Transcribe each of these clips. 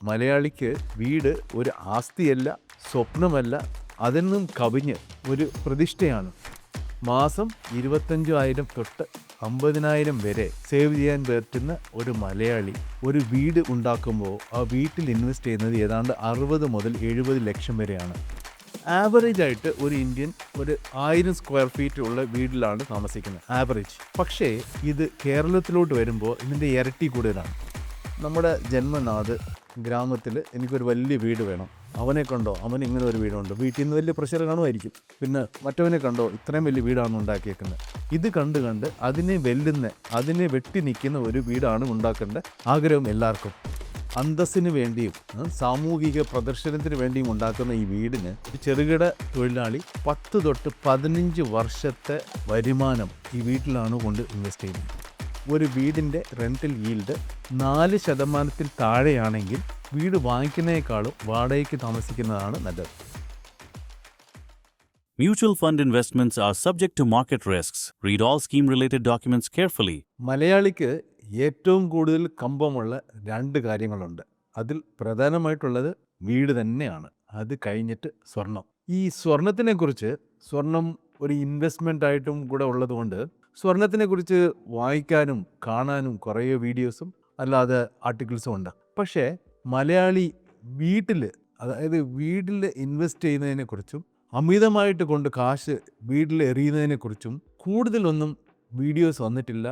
മലയാളിക്ക് വീട് ഒരു ആസ്തിയല്ല, സ്വപ്നമല്ല, അതിനും കവിഞ്ഞ് ഒരു പ്രതിഷ്ഠയാണ്. മാസം 25,000 തൊട്ട് 50,000 വരെ സേവ് ചെയ്യാൻ പറ്റുന്ന ഒരു മലയാളി ഒരു വീട് ഉണ്ടാക്കുമ്പോൾ ആ വീട്ടിൽ ഇൻവെസ്റ്റ് ചെയ്യുന്നത് ഏതാണ്ട് 60 മുതൽ 70 ലക്ഷം വരെയാണ്. ആവറേജ് ആയിട്ട് ഒരു ഇന്ത്യൻ ഒരു 1000 സ്ക്വയർ ഫീറ്റ് ഉള്ള വീട്ടിലാണ് താമസിക്കുന്നത്, ആവറേജ്. പക്ഷേ ഇത് കേരളത്തിലോട്ട് വരുമ്പോൾ ഇതിൻ്റെ ഇരട്ടി കൂടുതലാണ്. നമ്മുടെ ജന്മനാട് ഗ്രാമത്തിൽ എനിക്കൊരു വലിയ വീട് വേണം. അവനെ കണ്ടോ, അവൻ ഇങ്ങനെ ഒരു വീടുണ്ട്, വീട്ടിൽ നിന്ന് വലിയ പ്രഷർ കാണുമായിരിക്കും. പിന്നെ മറ്റവനെ കണ്ടോ, ഇത്രയും വലിയ വീടാണ് ഉണ്ടാക്കിയേക്കുന്നത്. ഇത് കണ്ട് കണ്ട് അതിനെ വെല്ലുന്ന, അതിനെ വെട്ടി നിൽക്കുന്ന ഒരു വീടാണ് ഉണ്ടാക്കേണ്ട ആഗ്രഹം എല്ലാവർക്കും. അന്തസ്സിന് വേണ്ടിയും സാമൂഹിക പ്രദർശനത്തിന് വേണ്ടിയും ഉണ്ടാക്കുന്ന ഈ വീടിന് ഒരു ചെറുകിട തൊഴിലാളി 10 തൊട്ട് 15 വർഷത്തെ വരുമാനം ഈ വീട്ടിലാണ് കൊണ്ട് ഇൻവെസ്റ്റ് ചെയ്യുന്നത്. ഒരു വീടിൻ്റെ റെൻ്റൽ ഈൽഡ് 4% താഴെയാണെങ്കിൽ വീട് വാങ്ങിക്കുന്നതിനേക്കാളും വാടകയ്ക്ക് താമസിക്കുന്നതാണ് നല്ലത്. Mutual fund investments are subject to market risks. Read all scheme-related documents carefully. മലയാളിക്ക് ഏറ്റവും കൂടുതൽ കമ്പമുള്ള 2 കാര്യങ്ങളുണ്ട്. അതിൽ പ്രധാനമായിട്ടുള്ളത് വീട് തന്നെയാണ്. അത് കഴിഞ്ഞിട്ട് സ്വർണം. ഈ സ്വർണം ഒരു ഇൻവെസ്റ്റ്മെൻ്റ് ആയിട്ടും കൂടെ ഉള്ളതുകൊണ്ട് സ്വർണത്തിനെക്കുറിച്ച് വായിക്കാനും കാണാനും കുറേ വീഡിയോസും അല്ലാതെ ആർട്ടിക്കിൾസും ഉണ്ട്. പക്ഷേ മലയാളി വീട്ടിൽ ഇൻവെസ്റ്റ് ചെയ്യുന്നതിനെക്കുറിച്ചും അമിതമായിട്ട് കൊണ്ട് കാശ് വീട്ടിൽ എറിയുന്നതിനെക്കുറിച്ചും കൂടുതലൊന്നും വീഡിയോസ് വന്നിട്ടില്ല,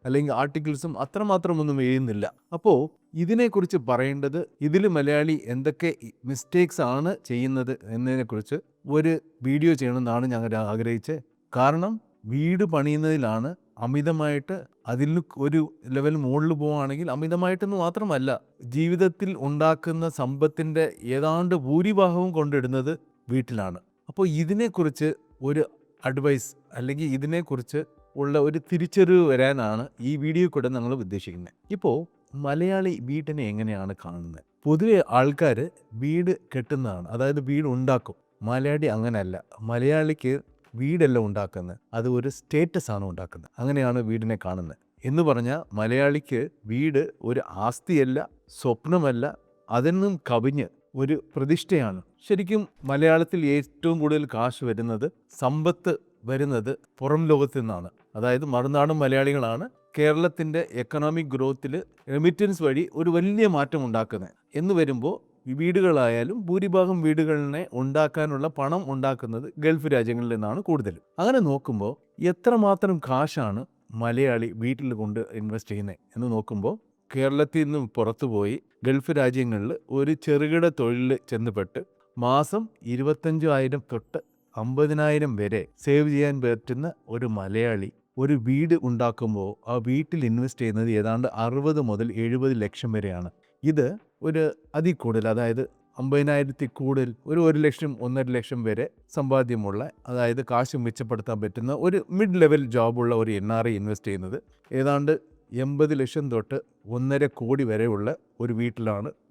അല്ലെങ്കിൽ ആർട്ടിക്കിൾസും അത്രമാത്രമൊന്നും എഴുതുന്നില്ല. അപ്പോൾ ഇതിനെക്കുറിച്ച് പറയേണ്ടത്, ഇതിൽ മലയാളി എന്തൊക്കെ മിസ്റ്റേക്സ് ആണ് ചെയ്യുന്നത് എന്നതിനെക്കുറിച്ച് ഒരു വീഡിയോ ചെയ്യണമെന്നാണ് ഞങ്ങൾ ആഗ്രഹിച്ചത്. കാരണം വീട് പണിയുന്നതിലാണ് അമിതമായിട്ട്, അതിൽ ഒരു ലെവൽ മുകളിൽ പോവുകയാണെങ്കിൽ അമിതമായിട്ടെന്ന് മാത്രമല്ല, ജീവിതത്തിൽ ഉണ്ടാക്കുന്ന സമ്പത്തിൻ്റെ ഏതാണ്ട് ഭൂരിഭാഗവും കൊണ്ടിടുന്നത് വീട്ടിലാണ്. അപ്പോൾ ഇതിനെക്കുറിച്ച് ഒരു അഡ്വൈസ്, അല്ലെങ്കിൽ ഇതിനെക്കുറിച്ച് ഉള്ള ഒരു തിരിച്ചറിവ് വരാനാണ് ഈ വീഡിയോ കൂടെ ഞങ്ങൾ ഉദ്ദേശിക്കുന്നത്. ഇപ്പോൾ മലയാളി വീട്ടിനെ എങ്ങനെയാണ് കാണുന്നത്? പൊതുവെ ആൾക്കാർ വീട് കെട്ടുന്നതാണ്, അതായത് വീട് ഉണ്ടാക്കും. മലയാളി അങ്ങനെയല്ല. മലയാളിക്ക് വീടല്ല ഉണ്ടാക്കുന്നത്, അത് ഒരു സ്റ്റേറ്റസ് ആണ് ഉണ്ടാക്കുന്നത്. അങ്ങനെയാണ് വീടിനെ കാണുന്നത്. എന്ന് പറഞ്ഞാൽ മലയാളിക്ക് വീട് ഒരു ആസ്തിയല്ല, സ്വപ്നമല്ല, അതിനും കവിഞ്ഞ് ഒരു പ്രതിഷ്ഠയാണ്. ശരിക്കും മലയാളത്തിൽ ഏറ്റവും കൂടുതൽ കാശ് വരുന്നത്, സമ്പത്ത് വരുന്നത് പുറം ലോകത്തു നിന്നാണ്. അതായത് മറുനാടൻ മലയാളികളാണ് കേരളത്തിൻ്റെ എക്കണോമിക് ഗ്രോത്തിൽ റെമിറ്റൻസ് വഴി ഒരു വലിയ മാറ്റം ഉണ്ടാക്കുന്നത്. എന്ന് വരുമ്പോൾ വീടുകളായാലും ഭൂരിഭാഗം വീടുകളിനെ ഉണ്ടാക്കാനുള്ള പണം ഉണ്ടാക്കുന്നത് ഗൾഫ് രാജ്യങ്ങളിൽ നിന്നാണ് കൂടുതൽ. അങ്ങനെ നോക്കുമ്പോൾ എത്രമാത്രം കാശാണ് മലയാളി വീട്ടിൽ കൊണ്ട് ഇൻവെസ്റ്റ് ചെയ്യുന്നത് എന്ന് നോക്കുമ്പോൾ, കേരളത്തിൽ നിന്നും പുറത്തുപോയി ഗൾഫ് രാജ്യങ്ങളിൽ ഒരു ചെറുകിട തൊഴിൽ ചെന്നുപെട്ട് മാസം 25,000 തൊട്ട് 50,000 വരെ സേവ് ചെയ്യാൻ പറ്റുന്ന ഒരു മലയാളി ഒരു വീട് ഉണ്ടാക്കുമ്പോൾ ആ വീട്ടിൽ ഇൻവെസ്റ്റ് ചെയ്യുന്നത് ഏതാണ്ട് 60 മുതൽ 70 ലക്ഷം വരെയാണ്. ഇത് ഒരു അതിൽ കൂടുതൽ, അതായത് 50,000 കൂടുതൽ, ഒരു 1 ലക്ഷം 1.5 ലക്ഷം വരെ സമ്പാദ്യമുള്ള, അതായത് കാശ് മെച്ചപ്പെടുത്താൻ പറ്റുന്ന ഒരു മിഡ് ലെവൽ ജോബുള്ള ഒരു NRI ഇൻവെസ്റ്റ് ചെയ്യുന്നത് ഏതാണ്ട് 80 ലക്ഷം തൊട്ട് 1.5 കോടി വരെയുള്ള ഒരു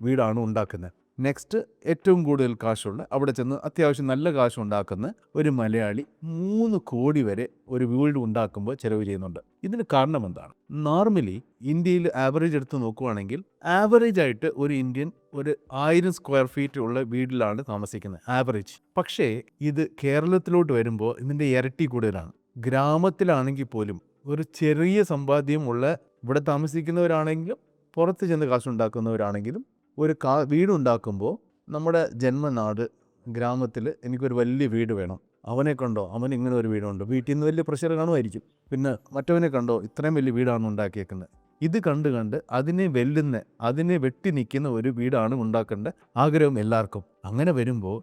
വീടാണ് ഉണ്ടാക്കുന്നത്. നെക്സ്റ്റ് ഏറ്റവും കൂടുതൽ കാശുള്ള, അവിടെ ചെന്ന് അത്യാവശ്യം നല്ല കാശ് ഉണ്ടാക്കുന്ന ഒരു മലയാളി 3 കോടി വരെ ഒരു വീട് ഉണ്ടാക്കുമ്പോൾ ചിലവ് ചെയ്യുന്നുണ്ട്. ഇതിന് കാരണം എന്താണ്? നോർമലി ഇന്ത്യയിൽ ആവറേജ് എടുത്ത് നോക്കുവാണെങ്കിൽ ആവറേജ് ആയിട്ട് ഒരു ഇന്ത്യൻ ഒരു 1000 സ്ക്വയർ ഫീറ്റ് ഉള്ള വീട്ടിലാണ് താമസിക്കുന്നത്, ആവറേജ്. പക്ഷേ ഇത് കേരളത്തിലോട്ട് വരുമ്പോൾ ഇതിൻ്റെ ഇരട്ടി കൂടുതലാണ്. ഗ്രാമത്തിലാണെങ്കിൽ പോലും ഒരു ചെറിയ സമ്പാദ്യമുള്ള ഇവിടെ താമസിക്കുന്നവരാണെങ്കിലും പുറത്ത് ചെന്ന് കാശുണ്ടാക്കുന്നവരാണെങ്കിലും ഒരു വീടുണ്ടാക്കുമ്പോൾ നമ്മുടെ ജന്മനാട് ഗ്രാമത്തിൽ എനിക്കൊരു വലിയ വീട് വേണം, അവനെ കണ്ടോ, അവൻ ഇങ്ങനെ ഒരു വീടുണ്ട്, വീട്ടിൽ നിന്ന് വലിയ പ്രഷർ കാണുമായിരിക്കും. പിന്നെ മറ്റവനെ കണ്ടോ, ഇത്രയും വലിയ വീടാണ് ഉണ്ടാക്കിയേക്കുന്നത്. ഇത് കണ്ട് കണ്ട് അതിനെ വെല്ലുന്ന, അതിനെ വെട്ടി നിൽക്കുന്ന ഒരു വീടാണ് ഉണ്ടാക്കേണ്ട ആഗ്രഹം എല്ലാവർക്കും. അങ്ങനെ വരുമ്പോൾ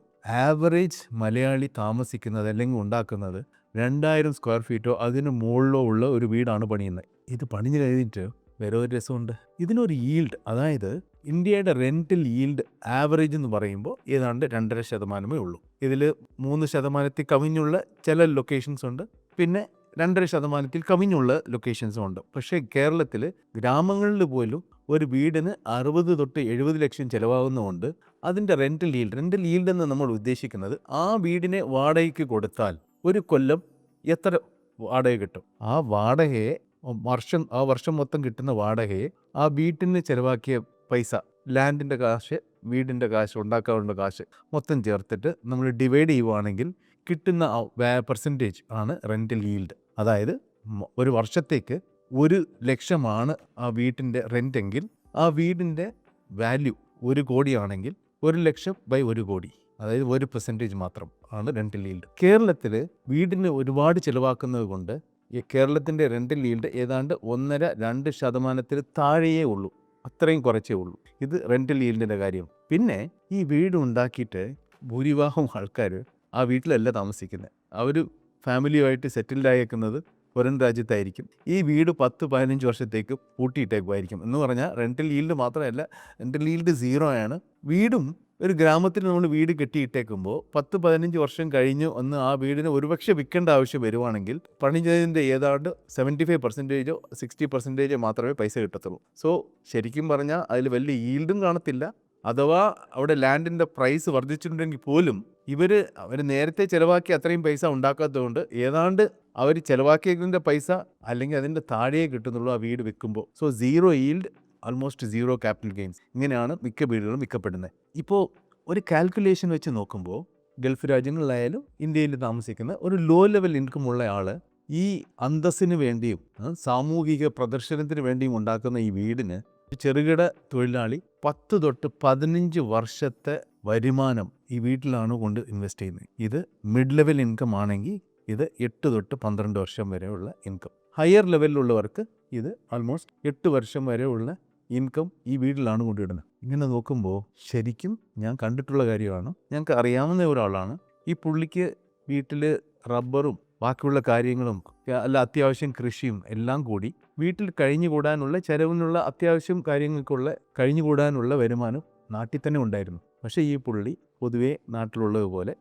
ആവറേജ് മലയാളി താമസിക്കുന്നത് അല്ലെങ്കിൽ ഉണ്ടാക്കുന്നത് 2000 സ്ക്വയർ ഫീറ്റോ അതിന് മുകളിലോ ഉള്ള ഒരു വീടാണ് പണിയുന്നത്. ഇത് പണിഞ്ഞു കഴിഞ്ഞിട്ട് വേറെ ഒരു രസമുണ്ട്. ഇതിനൊരു ഈൽഡ്, അതായത് ഇന്ത്യയുടെ റെൻ്റൽ ഈൽഡ് ആവറേജ് എന്ന് പറയുമ്പോൾ ഏതാണ്ട് 2.5% ഉള്ളൂ. ഇതിൽ 3% കവിഞ്ഞുള്ള ചില ലൊക്കേഷൻസ് ഉണ്ട്, പിന്നെ 2.5% കവിഞ്ഞുള്ള ലൊക്കേഷൻസും ഉണ്ട്. പക്ഷേ കേരളത്തിൽ ഗ്രാമങ്ങളിൽ പോലും ഒരു വീടിന് 60 തൊട്ട് 70 ലക്ഷം ചിലവാകുന്നതുകൊണ്ട് അതിൻ്റെ റെൻ്റൽ ഈൽഡ് എന്ന് നമ്മൾ ഉദ്ദേശിക്കുന്നത് ആ വീടിനെ വാടകയ്ക്ക് കൊടുത്താൽ ഒരു കൊല്ലം എത്ര വാടക കിട്ടും, ആ വർഷം മൊത്തം കിട്ടുന്ന വാടകയെ ആ വീട്ടിന് ചിലവാക്കിയ പൈസ ലാൻഡിൻ്റെ കാശ്, വീടിൻ്റെ കാശ്, ഉണ്ടാക്കാനുള്ള കാശ് മൊത്തം ചേർത്തിട്ട് നമ്മൾ ഡിവൈഡ് ചെയ്യുവാണെങ്കിൽ കിട്ടുന്ന പെർസെൻറ്റേജ് ആണ് റെൻ്റൽ ഈൽഡ്. അതായത് ഒരു വർഷത്തേക്ക് 1,00,000 ആ വീട്ടിൻ്റെ റെൻ്റെങ്കിൽ ആ വീടിൻ്റെ വാല്യൂ 1 കോടിയാണെങ്കിൽ 1,00,000/1 കോടി, അതായത് 1% മാത്രം ആണ് റെൻ്റൽ ഈൽഡ്. കേരളത്തിൽ വീടിന് ഒരുപാട് ചിലവാക്കുന്നത് കൊണ്ട് ഈ കേരളത്തിൻ്റെ റെൻ്റൽ ഈൽഡ് ഏതാണ്ട് 1.5-2% താഴെയേ ഉള്ളൂ, അത്രയും കുറച്ചേ ഉള്ളൂ. ഇത് റെൻ്റൽ ഈൽഡിൻ്റെ കാര്യം. പിന്നെ ഈ വീട് ഉണ്ടാക്കിയിട്ട് ഭൂരിഭാഗം ആൾക്കാർ ആ വീട്ടിലല്ല താമസിക്കുന്നത്. അവർ ഫാമിലിയുമായിട്ട് സെറ്റിൽഡ് ആയേക്കുന്നത് പുറം രാജ്യത്തായിരിക്കും. ഈ വീട് 10-15 വർഷത്തേക്ക് പൂട്ടിയിട്ടേക്കുമായിരിക്കും. എന്ന് പറഞ്ഞാൽ റെൻ്റൽ ഈൽഡ് മാത്രമല്ല, റെൻ്റൽ ഈൽഡ് 0 ആണ്. വീടും ഒരു ഗ്രാമത്തിൽ നമ്മൾ വീട് കെട്ടിയിട്ടേക്കുമ്പോൾ 10-15 വർഷം കഴിഞ്ഞ് ഒന്ന് ആ വീടിന് ഒരുപക്ഷെ വിൽക്കേണ്ട ആവശ്യം വരുവാണെങ്കിൽ പണിഞ്ഞതിൻ്റെ ഏതാണ്ട് 75%-ഓ 60%-ഓ മാത്രമേ പൈസ കിട്ടത്തുള്ളൂ. സോ ശരിക്കും പറഞ്ഞാൽ അതിൽ വലിയ ഈൽഡും കാണത്തില്ല. അഥവാ അവിടെ ലാൻഡിൻ്റെ പ്രൈസ് വർദ്ധിച്ചിട്ടുണ്ടെങ്കിൽ പോലും അവർ നേരത്തെ ചിലവാക്കി അത്രയും പൈസ ഉണ്ടാക്കാത്തതുകൊണ്ട് ഏതാണ്ട് അവർ ചിലവാക്കിയതിൻ്റെ പൈസ അല്ലെങ്കിൽ അതിൻ്റെ താഴെ കിട്ടുന്നുള്ളൂ ആ വീട് വിൽക്കുമ്പോൾ. So 0 yield, almost 0 capital gains. ഇങ്ങനെയാണ് മിക്ക വീടുകളും വിൽക്കപ്പെടുന്നത്. ഇപ്പോൾ ഒരു കാൽക്കുലേഷൻ വെച്ച് നോക്കുമ്പോൾ ഗൾഫ് രാജ്യങ്ങളിലായാലും ഇന്ത്യയിൽ താമസിക്കുന്ന ഒരു ലോ ലെവൽ ഇൻകം ഉള്ള ആൾ ഈ അന്തസ്സിന് വേണ്ടിയും സാമൂഹിക പ്രദർശനത്തിന് വേണ്ടിയും ഉണ്ടാക്കുന്ന ഈ വീടിന് ചെറുകിട തൊഴിലാളി 10-15 വർഷത്തെ വരുമാനം ഈ വീട്ടിലാണ് കൊണ്ട് ഇൻവെസ്റ്റ് ചെയ്യുന്നത്. ഇത് മിഡ് ലെവൽ ഇൻകം ആണെങ്കിൽ ഇത് 8-12 വർഷം വരെയുള്ള ഇൻകം. ഹയർ ലെവലിലുള്ളവർക്ക് ഇത് ആൾമോസ്റ്റ് 8 വർഷം വരെയുള്ള ഇൻകം ഈ വീട്ടിലാണ് കൊണ്ടിടുന്നത്. ഇങ്ങനെ നോക്കുമ്പോൾ ശരിക്കും ഞാൻ കണ്ടിട്ടുള്ള കാര്യമാണ്, ഞങ്ങൾക്ക് അറിയാവുന്ന ഒരാളാണ്. ഈ പുള്ളിക്ക് വീട്ടിൽ റബ്ബറും ബാക്കിയുള്ള കാര്യങ്ങളും അല്ല അത്യാവശ്യം കൃഷിയും എല്ലാം കൂടി വീട്ടിൽ കഴിഞ്ഞുകൂടാനുള്ള ചിലവിനുള്ള അത്യാവശ്യം കാര്യങ്ങൾക്കുള്ള കഴിഞ്ഞുകൂടാനുള്ള വരുമാനം നാട്ടിൽ തന്നെ ഉണ്ടായിരുന്നു. പക്ഷേ ഈ പുള്ളി പൊതുവേ നാട്ടിലുള്ളതുപോലെ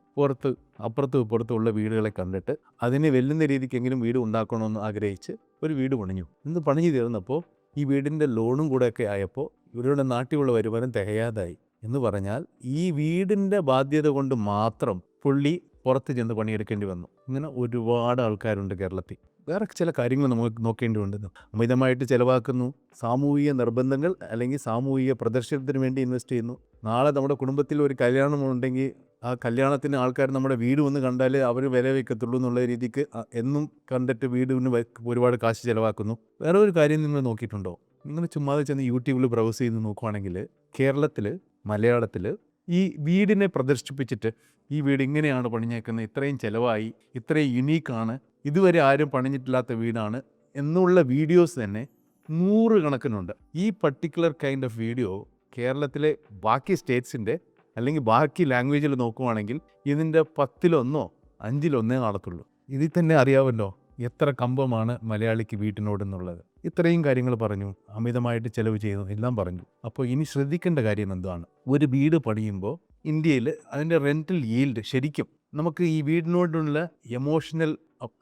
അപ്പുറത്തും ഇപ്പുറത്തുള്ള വീടുകളെ കണ്ടിട്ട് അതിനെ വെല്ലുന്ന രീതിക്കെങ്കിലും വീട് ഉണ്ടാക്കണമെന്ന് ആഗ്രഹിച്ച് ഒരു വീട് പണിഞ്ഞു. ഇന്ന് പണിഞ്ഞു തീർന്നപ്പോൾ ഈ വീടിൻ്റെ ലോണും കൂടെയൊക്കെ ആയപ്പോൾ ഇവരുടെ നാട്ടിലുള്ള വരുമാനം തികയാതായി. എന്ന് പറഞ്ഞാൽ ഈ വീടിൻ്റെ ബാധ്യത കൊണ്ട് മാത്രം പുള്ളി പുറത്ത് ചെന്ന് പണിയെടുക്കേണ്ടി വന്നു. ഇങ്ങനെ ഒരുപാട് ആൾക്കാരുണ്ട് കേരളത്തിൽ. വേറെ ചില കാര്യങ്ങൾ നമുക്ക് നോക്കേണ്ടിയുണ്ടെന്ന്. അമിതമായിട്ട് ചിലവാക്കുന്നു, സാമൂഹിക നിർബന്ധങ്ങൾ അല്ലെങ്കിൽ സാമൂഹിക പ്രദർശനത്തിന് വേണ്ടി ഇൻവെസ്റ്റ് ചെയ്യുന്നു. നാളെ നമ്മുടെ കുടുംബത്തിൽ ഒരു കല്യാണം ഉണ്ടെങ്കിൽ ആ കല്യാണത്തിന് ആൾക്കാർ നമ്മുടെ വീട് വന്ന് കണ്ടാൽ അവർ വില വയ്ക്കത്തുള്ളൂ എന്നുള്ള രീതിക്ക് എന്നും കണ്ടിട്ട് വീടിന് ഒരുപാട് കാശ് ചിലവാക്കുന്നു. വേറെ ഒരു കാര്യം നിങ്ങൾ നോക്കിയിട്ടുണ്ടോ? നിങ്ങൾ ചുമ്മാതെ ചെന്ന് യൂട്യൂബിൽ ബ്രൗസ് ചെയ്ത് നോക്കുവാണെങ്കിൽ കേരളത്തിൽ മലയാളത്തിൽ ഈ വീടിനെ പ്രദർശിപ്പിച്ചിട്ട് ഈ വീട് ഇങ്ങനെയാണ് പണിഞ്ഞേക്കുന്നത്, ഇത്രയും ചിലവായി, ഇത്രയും യുണീക്കാണ്, ഇതുവരെ ആരും പണിഞ്ഞിട്ടില്ലാത്ത വീടാണ് എന്നുള്ള വീഡിയോസ് തന്നെ 100 കണക്കിനുണ്ട്. ഈ പർട്ടിക്കുലർ കൈൻഡ് ഓഫ് വീഡിയോ കേരളത്തിലെ ബാക്കി സ്റ്റേറ്റ്സിൻ്റെ അല്ലെങ്കിൽ ബാക്കി ലാംഗ്വേജിൽ നോക്കുവാണെങ്കിൽ ഇതിൻ്റെ 10-1 5-1 കാണത്തുള്ളൂ. ഇതിൽ തന്നെ അറിയാമല്ലോ എത്ര കമ്പമാണ് മലയാളിക്ക് വീട്ടിനോടെന്നുള്ളത്. ഇത്രയും കാര്യങ്ങൾ പറഞ്ഞു, അമിതമായിട്ട് ചിലവ് ചെയ്തു, എല്ലാം പറഞ്ഞു. അപ്പോൾ ഇനി ശ്രദ്ധിക്കേണ്ട കാര്യം എന്താണ്? ഒരു വീട് പണിയുമ്പോൾ ഇന്ത്യയിൽ അതിൻ്റെ റെൻ്റൽ ഈൽഡ് ശരിക്കും നമുക്ക് ഈ വീടിനോടുള്ള എമോഷണൽ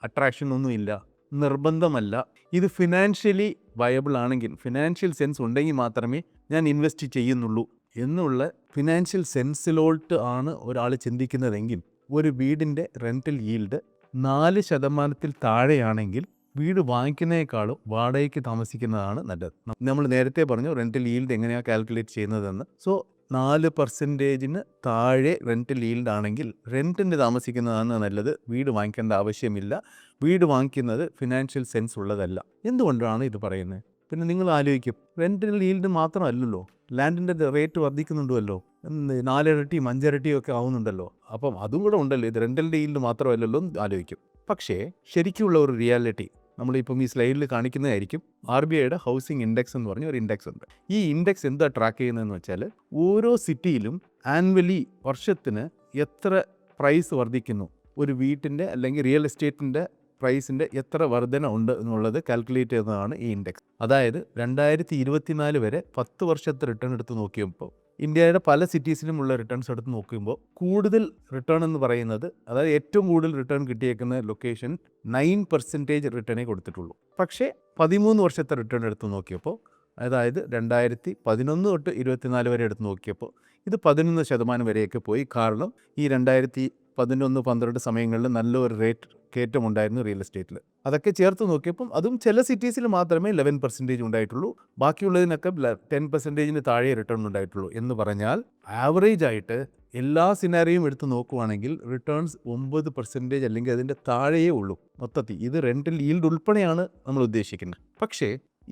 അട്രാക്ഷൻ ഒന്നുമില്ല, നിർബന്ധമല്ല. ഇത് ഫിനാൻഷ്യലി വയബിൾ ആണെങ്കിൽ, ഫിനാൻഷ്യൽ സെൻസ് ഉണ്ടെങ്കിൽ മാത്രമേ ഞാൻ ഇൻവെസ്റ്റ് ചെയ്യുന്നുള്ളൂ എന്നുള്ള ഫിനാൻഷ്യൽ സെൻസിലോട്ട് ആണ് ഒരാൾ ചിന്തിക്കുന്നതെങ്കിൽ ഒരു വീടിൻ്റെ റെൻ്റൽ ഈൽഡ് 4% താഴെയാണെങ്കിൽ വീട് വാങ്ങിക്കുന്നതിനേക്കാളും വാടകയ്ക്ക് താമസിക്കുന്നതാണ് നല്ലത്. നമ്മൾ നേരത്തെ പറഞ്ഞു റെൻ്റൽ ഈൽഡ് എങ്ങനെയാണ് കാൽക്കുലേറ്റ് ചെയ്യുന്നതെന്ന്. സോ 4% താഴെ റെൻ്റൽ ഈൽഡ് ആണെങ്കിൽ റെൻറ്റിന് താമസിക്കുന്നതാണ് നല്ലത്. വീട് വാങ്ങിക്കേണ്ട ആവശ്യമില്ല. വീട് വാങ്ങിക്കുന്നത് ഫിനാൻഷ്യൽ സെൻസ് ഉള്ളതല്ല. എന്തുകൊണ്ടാണ് ഇത് പറയുന്നത്? പിന്നെ നിങ്ങൾ ആലോചിക്കും, റെൻ്റൽ ഈൽഡ് മാത്രമല്ലല്ലോ, ലാൻഡിൻ്റെ റേറ്റ് വർദ്ധിക്കുന്നുണ്ടല്ലോ, 4 ഇരട്ടിയും 5 ഇരട്ടിയും ഒക്കെ ആവുന്നുണ്ടല്ലോ. അപ്പം അതും കൂടെ ഉണ്ടല്ലോ, ഇത് റെൻ്റൽ ഈൽഡ് മാത്രമല്ലല്ലോ എന്ന് ആലോചിക്കും. പക്ഷേ ശരിക്കുള്ള ഒരു റിയാലിറ്റി നമ്മളിപ്പം ഈ സ്ലൈഡിൽ കാണിക്കുന്നതായിരിക്കും. RBIയുടെ ഹൗസിംഗ് ഇൻഡെക്സ് എന്ന് പറഞ്ഞ ഒരു ഇൻഡെക്സ് ഉണ്ട്. ഈ ഇൻഡെക്സ് എന്താ ട്രാക്ക് ചെയ്യുന്നതെന്ന് വെച്ചാൽ ഓരോ സിറ്റിയിലും ആനുവലി വർഷത്തിന് എത്ര പ്രൈസ് വർദ്ധിക്കുന്നു, ഒരു വീട്ടിൻ്റെ അല്ലെങ്കിൽ റിയൽ എസ്റ്റേറ്റിൻ്റെ പ്രൈസിൻ്റെ എത്ര വർധന ഉണ്ട് എന്നുള്ളത് കാൽക്കുലേറ്റ് ചെയ്യുന്നതാണ് ഈ ഇൻഡെക്സ്. അതായത് 2024 വരെ 10 വർഷത്തെ റിട്ടേൺ എടുത്ത് നോക്കിയപ്പോൾ ഇന്ത്യയുടെ പല സിറ്റീസിലുമുള്ള റിട്ടേൺസ് എടുത്ത് നോക്കുമ്പോൾ കൂടുതൽ റിട്ടേൺ എന്ന് പറയുന്നത്, അതായത് ഏറ്റവും കൂടുതൽ റിട്ടേൺ കിട്ടിയേക്കുന്ന ലൊക്കേഷൻ 9% റിട്ടേണേ കൊടുത്തിട്ടുള്ളൂ. പക്ഷേ 13 വർഷത്തെ റിട്ടേൺ എടുത്ത് നോക്കിയപ്പോൾ അതായത് 2011 തൊട്ട് 24 വരെ എടുത്ത് നോക്കിയപ്പോൾ ഇത് 11% വരെയൊക്കെ പോയി. കാരണം ഈ 2011-12 സമയങ്ങളിൽ നല്ലൊരു റേറ്റ് കയറ്റമുണ്ടായിരുന്നു റിയൽ എസ്റ്റേറ്റിൽ. അതൊക്കെ ചേർത്ത് നോക്കിയപ്പം അതും ചില സിറ്റീസിൽ മാത്രമേ 11% ഉണ്ടായിട്ടുള്ളൂ. ബാക്കിയുള്ളതിനൊക്കെ 10%-ന് താഴെ റിട്ടേൺ ഉണ്ടായിട്ടുള്ളൂ. എന്ന് പറഞ്ഞാൽ ആവറേജ് ആയിട്ട് എല്ലാ സിനാരിയും എടുത്ത് നോക്കുവാണെങ്കിൽ റിട്ടേൺസ് 9% അല്ലെങ്കിൽ അതിൻ്റെ താഴെയേ ഉള്ളൂ മൊത്തത്തിൽ. ഇത് റെൻ്റൽ ഈൽഡ് ഉൾപ്പെടെയാണ് നമ്മൾ ഉദ്ദേശിക്കുന്നത്. പക്ഷേ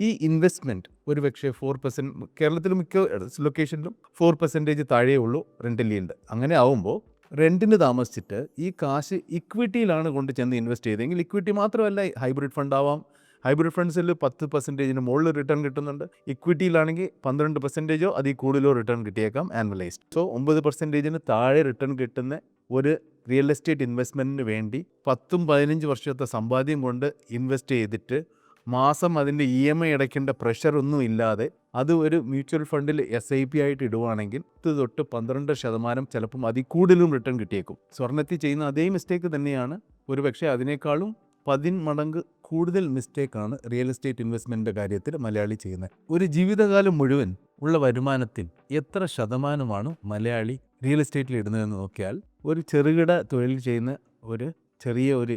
ഈ ഇൻവെസ്റ്റ്മെൻറ്റ് ഒരു പക്ഷേ 4%, കേരളത്തിൽ മിക്ക ലൊക്കേഷനിലും 4% താഴെയേ ഉള്ളൂ റെൻ്റൽ ഈൽഡ്. അങ്ങനെ ആവുമ്പോൾ റെൻറ്റിന് താമസിച്ചിട്ട് ഈ കാശ് ഇക്വിറ്റിയിലാണ് കൊണ്ട് ചെന്ന് ഇൻവെസ്റ്റ് ചെയ്തെങ്കിൽ, ഇക്വിറ്റി മാത്രമല്ല ഹൈബ്രിഡ് ഫണ്ട് ആവാം, ഹൈബ്രിഡ് ഫണ്ട്സിൽ 10%-ന് മുകളിൽ റിട്ടേൺ കിട്ടുന്നുണ്ട്. ഇക്വിറ്റിയിലാണെങ്കിൽ 12%-ഓ അതിൽ കൂടുതലോ റിട്ടേൺ കിട്ടിയേക്കാം ആനുവലൈസ്ഡ്. സോ 9%-ന് താഴെ റിട്ടേൺ കിട്ടുന്ന ഒരു റിയൽ എസ്റ്റേറ്റ് ഇൻവെസ്റ്റ്മെൻറ്റിന് വേണ്ടി 10-15 വർഷത്തെ സമ്പാദ്യം കൊണ്ട് ഇൻവെസ്റ്റ് ചെയ്തിട്ട് മാസം അതിൻ്റെ EMI അടയ്ക്കേണ്ട പ്രഷറൊന്നും ഇല്ലാതെ അത് ഒരു മ്യൂച്വൽ ഫണ്ടിൽ SIP ആയിട്ട് ഇടുവാണെങ്കിൽ 10 തൊട്ട് 12% ചിലപ്പം അതിൽ കൂടുതലും റിട്ടേൺ കിട്ടിയേക്കും. സ്വർണ്ണത്തിൽ ചെയ്യുന്ന അതേ മിസ്റ്റേക്ക് തന്നെയാണ്, ഒരു പക്ഷേ അതിനേക്കാളും 10 മടങ്ങ് കൂടുതൽ മിസ്റ്റേക്കാണ് റിയൽ എസ്റ്റേറ്റ് ഇൻവെസ്റ്റ്മെൻറ്റിൻ്റെ കാര്യത്തിൽ മലയാളി ചെയ്യുന്നത്. ഒരു ജീവിതകാലം മുഴുവൻ ഉള്ള വരുമാനത്തിൽ എത്ര ശതമാനമാണ് മലയാളി റിയൽ എസ്റ്റേറ്റിൽ ഇടുന്നതെന്ന് നോക്കിയാൽ, ഒരു ചെറുകിട തൊഴിൽ ചെയ്യുന്ന ഒരു ചെറിയ ഒരു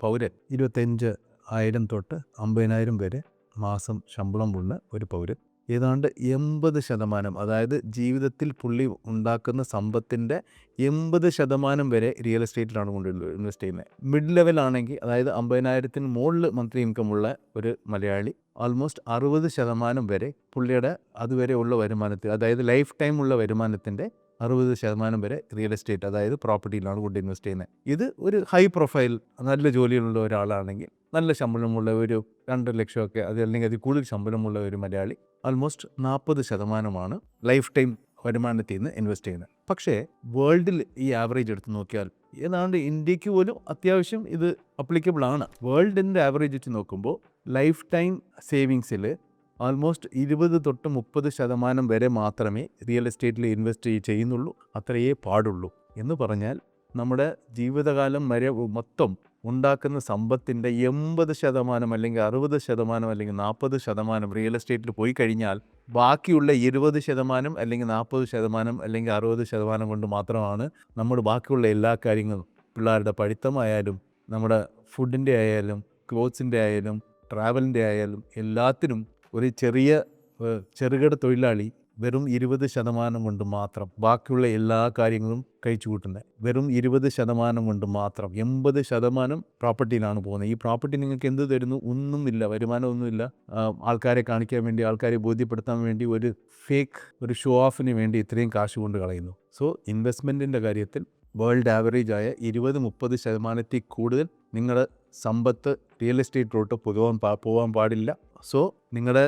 പൗരൻ 25,000 തൊട്ട് 50,000 വരെ മാസം ശമ്പളമുള്ള ഒരു പൗരൻ ഏതാണ്ട് 80%, അതായത് ജീവിതത്തിൽ പുള്ളി ഉണ്ടാക്കുന്ന സമ്പത്തിൻ്റെ 80% വരെ റിയൽ എസ്റ്റേറ്റിലാണ് കൊണ്ട് ഇൻവെസ്റ്റ് ചെയ്യുന്നത്. മിഡ് ലെവലാണെങ്കിൽ, അതായത് 50,000-ന് മുകളിൽ മന്ത്ലി ഇൻകം ഉള്ള ഒരു മലയാളി ആൾമോസ്റ്റ് 60% വരെ പുള്ളിയുടെ അതുവരെ ഉള്ള വരുമാനത്തിൽ, അതായത് ലൈഫ് ടൈം ഉള്ള വരുമാനത്തിൻ്റെ 60% വരെ റിയൽ എസ്റ്റേറ്റ്, അതായത് പ്രോപ്പർട്ടിയിലാണ് കൊണ്ട് ഇൻവെസ്റ്റ് ചെയ്യുന്നത്. ഇത് ഒരു ഹൈ പ്രൊഫൈൽ നല്ല ജോലിയിലുള്ള ഒരാളാണെങ്കിൽ, നല്ല ശമ്പളമുള്ള ഒരു 2 ലക്ഷമൊക്കെ അത് അല്ലെങ്കിൽ അതിൽ കൂടുതൽ ശമ്പളമുള്ള ഒരു മലയാളി ആൾമോസ്റ്റ് 40% ലൈഫ് ടൈം വരുമാനത്തിൽ നിന്ന് ഇൻവെസ്റ്റ് ചെയ്യുന്നത്. പക്ഷേ വേൾഡിൽ ഈ ആവറേജ് എടുത്ത് നോക്കിയാൽ ഏതാണ്ട് ഇന്ത്യക്ക് പോലും അത്യാവശ്യം ഇത് അപ്ലിക്കബിൾ ആണ്. വേൾഡിൻ്റെ ആവറേജ് വെച്ച് നോക്കുമ്പോൾ ലൈഫ് ടൈം സേവിങ്സിൽ ആൾമോസ്റ്റ് 20 തൊട്ട് 30% വരെ മാത്രമേ റിയൽ എസ്റ്റേറ്റിൽ ഇൻവെസ്റ്റ് ചെയ്യുന്നുള്ളൂ. അത്രയേ പാടുള്ളൂ. എന്ന് പറഞ്ഞാൽ നമ്മുടെ ജീവിതകാലം വരെ മൊത്തം ഉണ്ടാക്കുന്ന സമ്പത്തിൻ്റെ 80% അല്ലെങ്കിൽ 60% അല്ലെങ്കിൽ 40% റിയൽ എസ്റ്റേറ്റിൽ പോയി കഴിഞ്ഞാൽ ബാക്കിയുള്ള 20% അല്ലെങ്കിൽ 40% അല്ലെങ്കിൽ 60% കൊണ്ട് മാത്രമാണ് നമ്മൾ ബാക്കിയുള്ള എല്ലാ കാര്യങ്ങളും, പിള്ളേരുടെ പഠിത്തമായാലും നമ്മുടെ ഫുഡിൻ്റെ ആയാലും ക്ലോത്ത്സിൻ്റെ ആയാലും ട്രാവലിൻ്റെ ആയാലും എല്ലാത്തിനും ഒരു ചെറുകിട തൊഴിലാളി വെറും 20% കൊണ്ട് മാത്രം ബാക്കിയുള്ള എല്ലാ കാര്യങ്ങളും കഴിച്ചു കൂട്ടുന്നത്. വെറും 20% കൊണ്ട് മാത്രം 80% പ്രോപ്പർട്ടിയിലാണ് പോകുന്നത്. ഈ പ്രോപ്പർട്ടി നിങ്ങൾക്ക് എന്ത് തരുന്നു? ഒന്നുമില്ല, വരുമാനമൊന്നുമില്ല. ആൾക്കാരെ കാണിക്കാൻ വേണ്ടി, ആൾക്കാരെ ബോധ്യപ്പെടുത്താൻ വേണ്ടി, ഒരു ഷോ ഓഫിന് വേണ്ടി ഇത്രയും കാശ് കൊണ്ട് കളയുന്നു. സോ ഇൻവെസ്റ്റ്മെൻറ്റിൻ്റെ കാര്യത്തിൽ വേൾഡ് ആവറേജ് ആയ 20-30% കൂടുതൽ നിങ്ങളുടെ സമ്പത്ത് റിയൽ എസ്റ്റേറ്റിലോട്ട് പോകാൻ പാടില്ല. സോ നിങ്ങളുടെ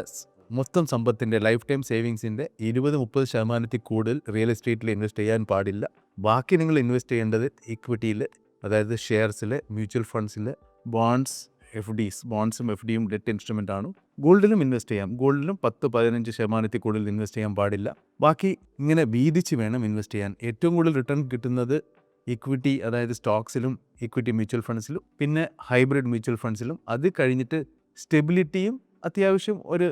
മൊത്തം സമ്പത്തിൻ്റെ ലൈഫ് ടൈം സേവിങ്സിൻ്റെ 20-30% കൂടുതൽ റിയൽ എസ്റ്റേറ്റിൽ ഇൻവെസ്റ്റ് ചെയ്യാൻ പാടില്ല. ബാക്കി നിങ്ങൾ ഇൻവെസ്റ്റ് ചെയ്യേണ്ടത് ഇക്വിറ്റിയിൽ, അതായത് ഷെയർസിൽ, മ്യൂച്വൽ ഫണ്ട്സിൽ, ബോൺഡ്സും FDയും ഡെറ്റ് ഇൻസ്ട്രുമെൻ്റ് ആണ്. ഗോൾഡിലും ഇൻവെസ്റ്റ് ചെയ്യാം. ഗോൾഡിലും 10-15% കൂടുതൽ ഇൻവെസ്റ്റ് ചെയ്യാൻ പാടില്ല. ബാക്കി ഇങ്ങനെ വീതിച്ച് വേണം ഇൻവെസ്റ്റ് ചെയ്യാൻ. ഏറ്റവും കൂടുതൽ റിട്ടേൺ കിട്ടുന്നത് ഇക്വിറ്റി, അതായത് സ്റ്റോക്സിലും ഇക്വിറ്റി മ്യൂച്വൽ ഫണ്ട്സിലും, പിന്നെ ഹൈബ്രിഡ് മ്യൂച്വൽ ഫണ്ട്സിലും. അത് കഴിഞ്ഞിട്ട് സ്റ്റെബിലിറ്റിയും അത്യാവശ്യം ഒരു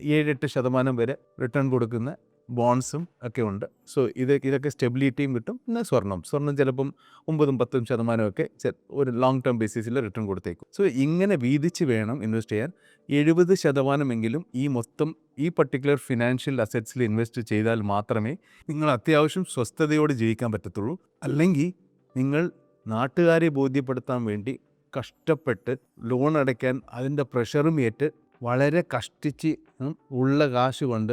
7-8% വരെ റിട്ടേൺ കൊടുക്കുന്ന ബോൺസും ഒക്കെ ഉണ്ട്. സോ ഇതൊക്കെ സ്റ്റെബിലിറ്റിയും കിട്ടും. പിന്നെ സ്വർണം ചിലപ്പം 9-10% ഒക്കെ ഒരു ലോങ് ടേം ബേസിസിൽ റിട്ടേൺ കൊടുത്തേക്കും. സോ ഇങ്ങനെ വീതിച്ച് വേണം ഇൻവെസ്റ്റ് ചെയ്യാൻ. 70% ഈ പർട്ടിക്കുലർ ഫിനാൻഷ്യൽ അസറ്റ്സിൽ ഇൻവെസ്റ്റ് ചെയ്താൽ മാത്രമേ നിങ്ങൾ അത്യാവശ്യം സ്വസ്ഥതയോടെ ജീവിക്കാൻ പറ്റത്തുള്ളൂ. അല്ലെങ്കിൽ നിങ്ങൾ നാട്ടുകാരെ ബോധ്യപ്പെടുത്താൻ വേണ്ടി കഷ്ടപ്പെട്ട് ലോൺ അടയ്ക്കാൻ അതിൻ്റെ പ്രഷറും ഏറ്റ് വളരെ കഷ്ടിച്ച് ഉള്ള കാശ് കൊണ്ട്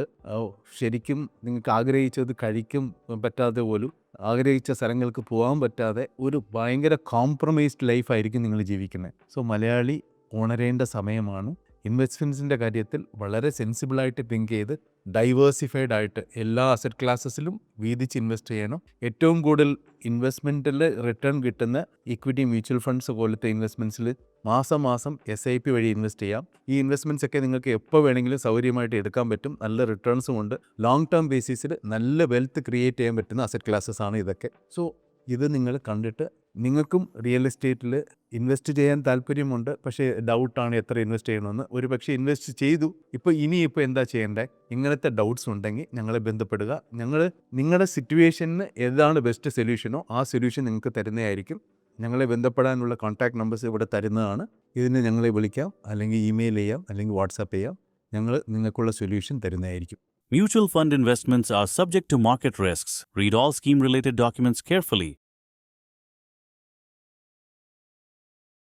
ശരിക്കും നിങ്ങൾക്ക് ആഗ്രഹിച്ചത് കഴിക്കും പറ്റാതെ പോലും, ആഗ്രഹിച്ച സ്ഥലങ്ങൾക്ക് പോകാൻ പറ്റാതെ ഒരു ഭയങ്കര കോംപ്രമൈസ്ഡ് ലൈഫായിരിക്കും നിങ്ങൾ ജീവിക്കുന്നത്. സോ മലയാളി ഉണരേണ്ട സമയമാണ്. ഇൻവെസ്റ്റ്മെൻറ്റ്സിൻ്റെ കാര്യത്തിൽ വളരെ സെൻസിബിളായിട്ട് തിങ്ക് ചെയ്ത് ഡൈവേഴ്സിഫൈഡ് ആയിട്ട് എല്ലാ അസറ്റ് ക്ലാസ്സസിലും വീതിച്ച് ഇൻവെസ്റ്റ് ചെയ്യണം. ഏറ്റവും കൂടുതൽ ഇൻവെസ്റ്റ്മെൻറ്റിൽ റിട്ടേൺ കിട്ടുന്ന ഇക്വിറ്റി മ്യൂച്വൽ ഫണ്ട്സ് പോലത്തെ ഇൻവെസ്റ്റ്മെൻറ്റ്സിൽ മാസം SIP വഴി ഇൻവെസ്റ്റ് ചെയ്യാം. ഈ ഇൻവെസ്റ്റ്മെൻറ്റ്സ് ഒക്കെ നിങ്ങൾക്ക് എപ്പോൾ വേണമെങ്കിലും സൗകര്യമായിട്ട് എടുക്കാൻ പറ്റും. നല്ല റിട്ടേൺസും ഉണ്ട്. ലോങ് ടേം ബേസിസിൽ നല്ല വെൽത്ത് ക്രിയേറ്റ് ചെയ്യാൻ പറ്റുന്ന അസറ്റ് ക്ലാസ്സസ് ആണ് ഇതൊക്കെ. സോ ഇത് നിങ്ങൾ കണ്ടിട്ട് നിങ്ങൾക്കും റിയൽ എസ്റ്റേറ്റിൽ ഇൻവെസ്റ്റ് ചെയ്യാൻ താല്പര്യമുണ്ട്, പക്ഷേ ഡൗട്ടാണ് എത്ര ഇൻവെസ്റ്റ് ചെയ്യണമെന്ന്. ഒരു പക്ഷേ ഇൻവെസ്റ്റ് ചെയ്തു, ഇനിയിപ്പോൾ എന്താ ചെയ്യേണ്ടത്, ഇങ്ങനത്തെ ഡൗട്ട്സ് ഉണ്ടെങ്കിൽ ഞങ്ങളെ ബന്ധപ്പെടുക. ഞങ്ങൾ നിങ്ങളുടെ സിറ്റുവേഷന് ഏതാണ് ബെസ്റ്റ് സൊല്യൂഷനോ ആ സൊല്യൂഷൻ നിങ്ങൾക്ക് തരുന്നതായിരിക്കും. ഞങ്ങളെ ബന്ധപ്പെടാനുള്ള കോൺടാക്ട് നമ്പേഴ്സ് ഇവിടെ തരുന്നതാണ്. ഇതിന് ഞങ്ങളെ വിളിക്കാം, അല്ലെങ്കിൽ ഇമെയിൽ ചെയ്യാം, അല്ലെങ്കിൽ വാട്സാപ്പ് ചെയ്യാം. ഞങ്ങൾ നിങ്ങൾക്കുള്ള സൊല്യൂഷൻ തരുന്നതായിരിക്കും. Mutual fund investments are subject to market risks. Read all scheme related documents carefully.